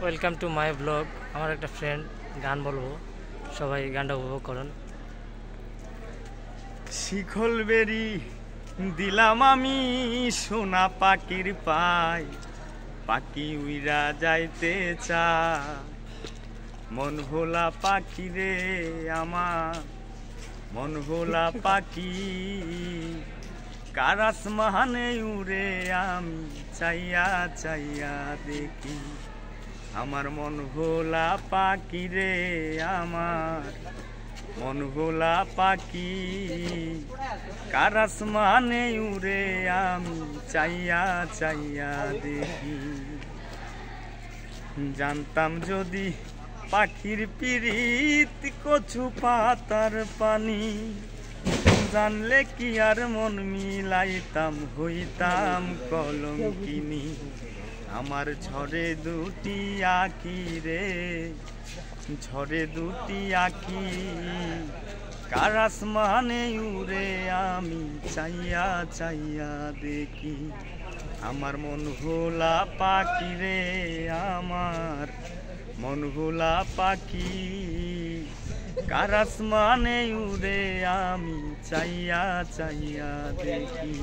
Welcome to my blog. আমার একটা friend গান বলবো, সবাই গানটা উপভোগ করুন। শিখল বেরি দিলাম আমি সোনা পাখির পাই, পাখি উইরা যাইতে চায়। মন ভোলা পাখি রে আমার, মন ভোলা পাখি, কার আসমানে উড়ে আমি চাইয়া চাইয়া দেখি। আমার মন ভোলা পাখি রে আমার, মন ভোলা পাখি, কার আসমানে উড়ে আমি চাইয়া চাইয়া দেখি। জানতাম যদি পাখির পিরিত কচু পাতার পানি, জানলে কি আর মন মিলাইতাম, হইতাম কলঙ্কিনী। আমার ঝরে দুটি আঁখি রে, ঝরে দুটি আঁখি, কার আসমানে উড়ে আমি চাইয়া চাইয়া দেখি। আমার মন ভোলা পাখি রে আমার, মন ভোলা পাখি, কার আসমানে উড়ে আমি চাইয়া চাইয়া দেখি।